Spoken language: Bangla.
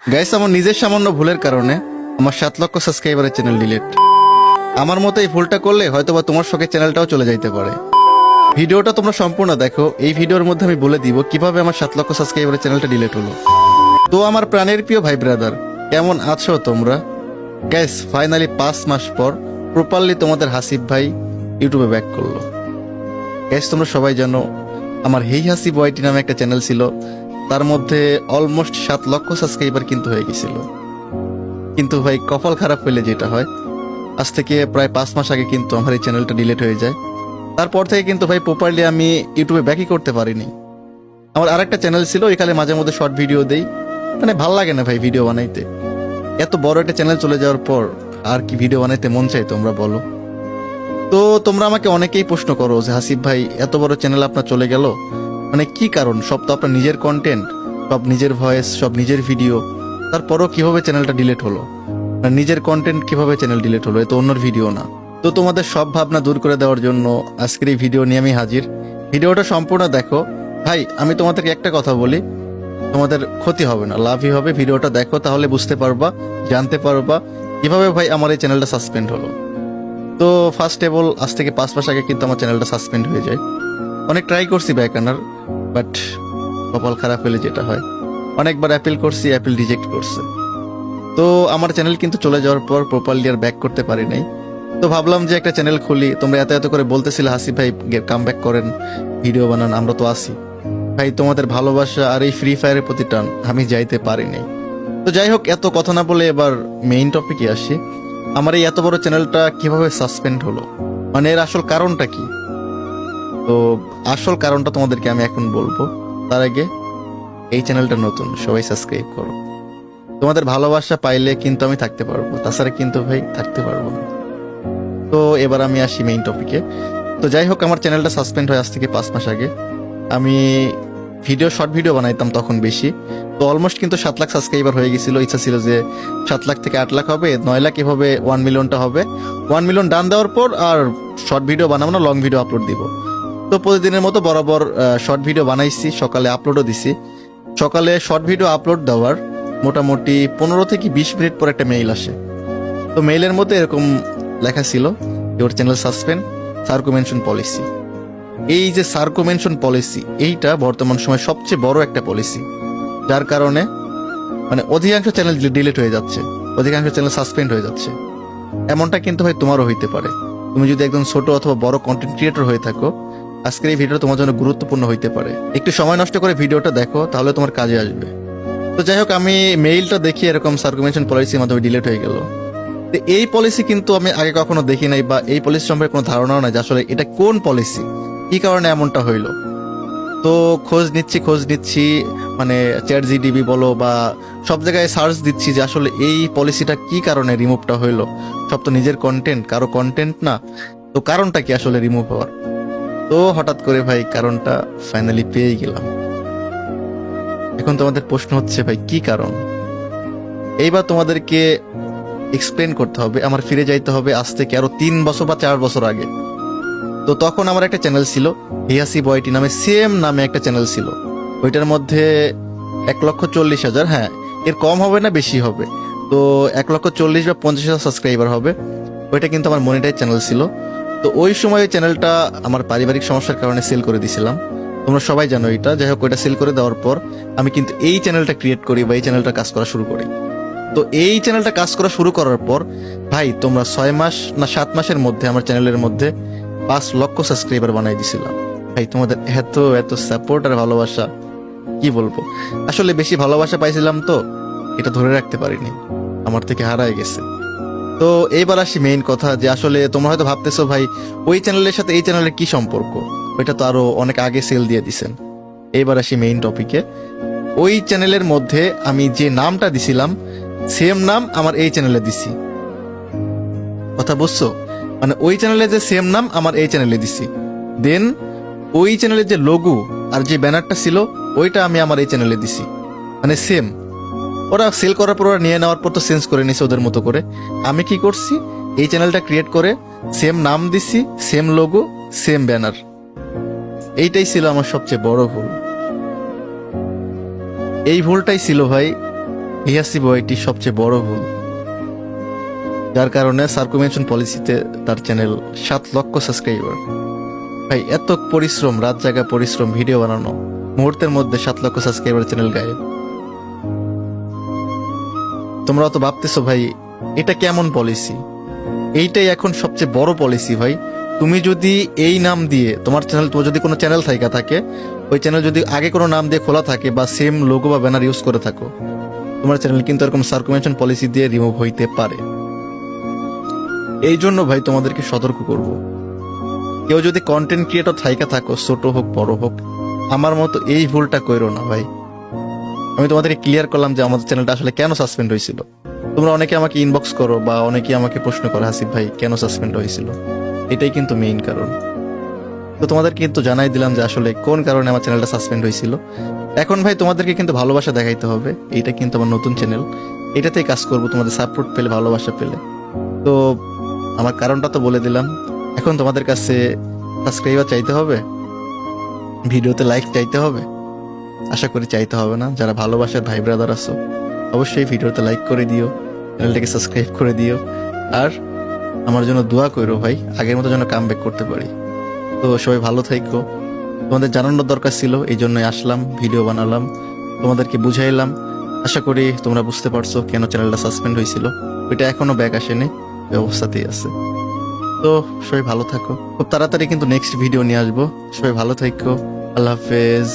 গাইস, আমার নিজের সামান্য ভুলের কারণে আমার 7 লক্ষ সাবস্ক্রাইবারের চ্যানেল ডিলিট। আমার মতো এই ভুলটা করলে হয়তোবা তোমার শখের চ্যানেলটাও চলে যাইতে পারে। ভিডিওটা তোমরা সম্পূর্ণ দেখো। এই ভিডিওর মধ্যে আমি বলে দিব কিভাবে আমার 7 লক্ষ সাবস্ক্রাইবারের চ্যানেলটা ডিলিট হলো। তো আমার প্রাণের প্রিয় ভাই ব্রাদার, কেমন আছো তোমরা? গাইস, ফাইনালি 5 মাস পর প্রপারলি তোমাদের হাসিব ভাই ইউটিউবে ব্যাক করলো। গাইস, তোমরা সবাই জানো আমার হেই হাসিব ওয়াইটি নামে একটা চ্যানেল ছিল, তার মধ্যে অলমোস্ট 7 লক্ষ সাবস্ক্রাইবার কিন্তু হয়ে গেছিল। কিন্তু ভাই কপাল খারাপ হইলে যেটা হয়, আজ থেকে প্রায় 5 মাস আগে কিন্তু আমার এই চ্যানেলটা ডিলিট হয়ে যায়। তারপর থেকে কিন্তু ভাই প্রপারলি আমি ইউটিউবে ব্যাকই করতে পারিনি। আমার আরেকটা চ্যানেল ছিল, এখানে মাঝে মধ্যে শর্ট ভিডিও দেই, মানে ভাল লাগে না ভাই ভিডিও বানাইতে। এত বড় একটা চ্যানেল চলে যাওয়ার পর আর কি ভিডিও বানাইতে মন চাই তোমরা বলো? তো তোমরা আমাকে অনেকেই প্রশ্ন করো যে হাসিব ভাই, এত বড় চ্যানেল আপনার চলে গেল, মানে কি কারণ? সব তো আপনার নিজের কন্টেন্ট, সব নিজের ভয়েস, সব নিজের ভিডিও, তারপরও কিভাবে চ্যানেলটা ডিলিট হলো? আর নিজের কন্টেন্ট কিভাবে চ্যানেল ডিলিট হলো? এ তো অন্যর ভিডিও না। তো তোমাদের সব ভাবনা দূর করে দেওয়ার জন্য আজকের এই ভিডিও নিয়ে আমি হাজির। ভিডিওটা সম্পূর্ণ দেখো। ভাই, আমি তোমাদেরকে একটা কথা বলি, তোমাদের ক্ষতি হবে না, লাভই হবে। ভিডিওটা দেখো, তাহলে বুঝতে পারবা, জানতে পারবা কিভাবে ভাই আমার এই চ্যানেলটা সাসপেন্ড হলো। তো ফার্স্ট অফ অল, আজ থেকে 5 মাস আগে কিন্তু আমার চ্যানেলটা সাসপেন্ড হয়ে যায়। অনেক ট্রাই করছি ব্যাক আনার, বাট কপাল খারাপ হলে যেটা হয়, অনেকবার অ্যাপিল করছি, অ্যাপিল রিজেক্ট করছে। তো আমার চ্যানেল কিন্তু চলে যাওয়ার পর প্রপারলি আর ব্যাক করতে পারি নাই। তো ভাবলাম যে একটা চ্যানেল খুলি। তোমরা এত এত করে বলতেছিলে হাসিব ভাই কাম ব্যাক করেন, ভিডিও বানান, আমরা তো আসি। ভাই, তোমাদের ভালোবাসা আর এই ফ্রি ফায়ারের প্রতি টান আমি যাইতে পারি নাই। তো যাই হোক, এত কথা না বলে এবার মেইন টপিকে আসি। আমার এই এত বড় চ্যানেলটা কিভাবে সাসপেন্ড হলো, মানে এর আসল কারণটা কি? তো আসল কারণটা তোমাদেরকে আমি এখন বলবো। তার আগে, এই চ্যানেলটা নতুন, সবাই সাবস্ক্রাইব করো। তোমাদের ভালোবাসা পাইলে কিন্তু আমি থাকতে পারবো, তাছাড়া কিন্তু ভাই থাকতে পারবো না। তো এবার আমি আসি মেইন টপিকে। তো যাই হোক, আমার চ্যানেলটা সাসপেন্ড হয় আজ থেকে 5 মাস আগে। আমি শর্ট ভিডিও বানাইতাম তখন বেশি। তো অলমোস্ট কিন্তু 7 লাখ সাবস্ক্রাইবার হয়ে গেছিল। ইচ্ছা ছিল যে 7 লাখ থেকে 8 লাখ হবে, 9 লাখ এভাবে 1 মিলিয়নটা হবে। 1 মিলিয়ন ডান দেওয়ার পর আর শর্ট ভিডিও বানাবো না, লং ভিডিও আপলোড দিব। তো প্রতিদিনের মতো বরাবর শর্ট ভিডিও বানাইছি, সকালে আপলোডও দিছি। সকালে শর্ট ভিডিও আপলোড দেওয়ার মোটামুটি 15 থেকে 20 মিনিট পর একটা মেইল আসে। তো মেইলের মধ্যে এরকম লেখা ছিল, ইওর চ্যানেল সাসপেন্ড, সার্কুমেনশন পলিসি। এই যে সার্কুমেনশন পলিসি, এইটা বর্তমান সময় সবচেয়ে বড় একটা পলিসি, যার কারণে মানে অধিকাংশ চ্যানেল ডিলিট হয়ে যাচ্ছে, অধিকাংশ চ্যানেল সাসপেন্ড হয়ে যাচ্ছে। এমনটা কিন্তু ভাই তোমারও হইতে পারে। তুমি যদি একদম ছোট অথবা বড় কন্টেন্ট ক্রিয়েটর হয়ে থাকো, আজকের এই ভিডিওটা তোমার জন্য গুরুত্বপূর্ণ হইতে পারে। একটু সময় নষ্ট করে ভিডিওটা দেখো, তাহলে তোমার কাজে আসবে। তো যাই হোক, আমি মেইলটা দেখি এরকম সার্কুমেশন পলিসির মাধ্যমে ডিলিট হয়ে গেল। তো এই পলিসি কিন্তু আমি আগে কখনো দেখি নাই, বা এই পলিসি সম্পর্কে কোনো ধারণাও নাই যে আসলে এটা কোন পলিসি, কি কারণে এমনটা হইলো। তো খোঁজ নিচ্ছি, মানে চ্যাট জিডিবি বলো বা সব জায়গায় সার্চ দিচ্ছি যে আসলে এই পলিসিটা কি কারণে রিমুভটা হইলো। সব তো নিজের কন্টেন্ট, কারো কন্টেন্ট না। তো কারণটা কি আসলে রিমুভ হওয়ার? তো হঠাৎ করে ভাই কারণটা ফাইনালি পেয়ে গেলাম। এখন তোমাদের প্রশ্ন হচ্ছে, ভাই কি কারণ? এইবার তোমাদেরকে এক্সপ্লেন করতে হবে। আমার ফিরে যাইতে হবে আজ থেকে আরো 3 বছর বা 4 বছর আগে। তো তখন আমার একটা চ্যানেল ছিল, হিয়াসি বয়টি নামে, সেম নামে একটা চ্যানেল ছিল। ওইটার মধ্যে 1,40,000, হ্যাঁ এর কম হবে না, বেশি হবে। তো 1,40,000 বা 50,000 সাবস্ক্রাইবার হবে। ওইটা কিন্তু আমার মনিটাইজ চ্যানেল ছিল। তো ওই সময় ওই চ্যানেলটা আমার পারিবারিক সমস্যার কারণে সেল করে দিয়েছিলাম। তোমরা সবাই জানো এটা। যাই হোক, ওইটা সেল করে দেওয়ার পর আমি কিন্তু এই চ্যানেলটা ক্রিয়েট করি বা এই চ্যানেলটা কাজ করা শুরু করি। তো এই চ্যানেলটা কাজ করা শুরু করার পর ভাই, তোমরা 6 মাস না 7 মাসের মধ্যে আমার চ্যানেলের মধ্যে 5 লক্ষ সাবস্ক্রাইবার বানাই দিছিলাম। ভাই, তোমাদের এত এত সাপোর্ট আর ভালোবাসা, কি বলবো। আসলে বেশি ভালোবাসা পাইছিলাম, তো এটা ধরে রাখতে পারিনি, আমার থেকে হারায় গেছে। তো এইবার আসি মেইন কথা, যে আসলে তোমরা হয়তো ভাবতেছো ভাই ওই চ্যানেলের সাথে এই চ্যানেলের কি সম্পর্ক, ওইটা তো আরো অনেক আগে সেল দিয়ে দিছেন। এইবার আসি মেইন টপিকে। ওই চ্যানেলের মধ্যে আমি যে নামটা দিছিলাম, সেম নাম আমার এই চ্যানেলে দিছি। কথা বুঝছো? মানে ওই চ্যানেলে যে সেম নাম আমার এই চ্যানেলে দিছি। দেন ওই চ্যানেলের যে লোগো আর যে ব্যানারটা ছিল, ওইটা আমি আমার এই চ্যানেলে দিছি, মানে সেম। ওরা সেল করার পর, ওরা নিয়ে নেওয়ার পর তো চেঞ্জ করে নিছে ওদের মতো করে। আমি কি করছি, এই চ্যানেলটা ক্রিয়েট করে সেম নাম দিছি, সেম লোগো, সেম ব্যানার। এইটাই ছিল আমার সবচেয়ে বড় ভুল। এই ভুলটাই ছিল ভাই এই আসিফ এটি সবচেয়ে বড় ভুল, যার কারণে সার্কুমেশন পলিসিতে তার চ্যানেল 7 লক্ষ সাবস্ক্রাইবার। ভাই এত পরিশ্রম, রাত জাগা পরিশ্রম, ভিডিও বানানো, মুহূর্তের মধ্যে 7 লক্ষ সাবস্ক্রাইবার চ্যানেল গায়েব। তোমরা তো ভাবতেছো ভাই এটা কেমন পলিসি? এইটাই এখন সবচেয়ে বড় পলিসি ভাই। তুমি যদি এই নাম দিয়ে তোমার চ্যানেল, তোমার যদি কোনো চ্যানেল থাকে, ওই চ্যানেল যদি আগে কোনো নাম দিয়ে খোলা থাকে বা সেম লোগো বা ব্যানার ইউজ করে থাকো, তোমার চ্যানেল কিন্তু এরকম সার্কুমেশন পলিসি দিয়ে রিমুভ হইতে পারে। এই জন্য ভাই তোমাদেরকে সতর্ক করব, কেউ যদি কন্টেন্ট ক্রিয়েটর থাকো, ছোট হোক বড় হোক, আমার মতো এই ভুলটা কইরো না ভাই। আমি তোমাদেরকে ক্লিয়ার করলাম যে আমাদের চ্যানেলটা আসলে কেন সাসপেন্ড হয়েছিল। তোমরা অনেকে আমাকে ইনবক্স করো বা অনেকে আমাকে প্রশ্ন করো, হাসিফ ভাই কেন সাসপেন্ড হয়েছিল, এটাই কিন্তু মেইন কারণ। তো তোমাদের কিন্তু জানাই দিলাম যে আসলে কোন কারণে আমার চ্যানেলটা সাসপেন্ড হয়েছিল। এখন ভাই তোমাদেরকে কিন্তু ভালোবাসা দেখাইতে হবে, এইটা কিন্তু আমার নতুন চ্যানেল, এটাতেই কাজ করব তোমাদের সাপোর্ট পেলে, ভালোবাসা পেলে। তো আমার কারণটা তো বলে দিলাম, এখন তোমাদের কাছে সাবস্ক্রাইবার চাইতে হবে, ভিডিওতে লাইক চাইতে হবে। আশা করি চাইতে হবে না। যারা ভালোবাসার ভাই ব্রাদার আছো অবশ্যই ভিডিওতে লাইক করে দিও, চ্যানেলটাকে সাবস্ক্রাইব করে দিও, আর আমার জন্য দোয়া করো ভাই, আগের মতো যেন কাম ব্যাক করতে পারি। তো সবাই ভালো থাইকো, তোমাদের জানানোর দরকার ছিল, এই জন্যই আসলাম, ভিডিও বানালাম, তোমাদেরকে বুঝাইলাম। আশা করি তোমরা বুঝতে পারছো কেন চ্যানেলটা সাসপেন্ড হয়েছিল। ওইটা এখনো ব্যাক আসেনি, ওই অবস্থাতেই আছে। তো সবাই ভালো থাকো, খুব তাড়াতাড়ি কিন্তু নেক্সট ভিডিও নিয়ে আসবো। সবাই ভালো থাকো, আল্লাহ হাফেজ।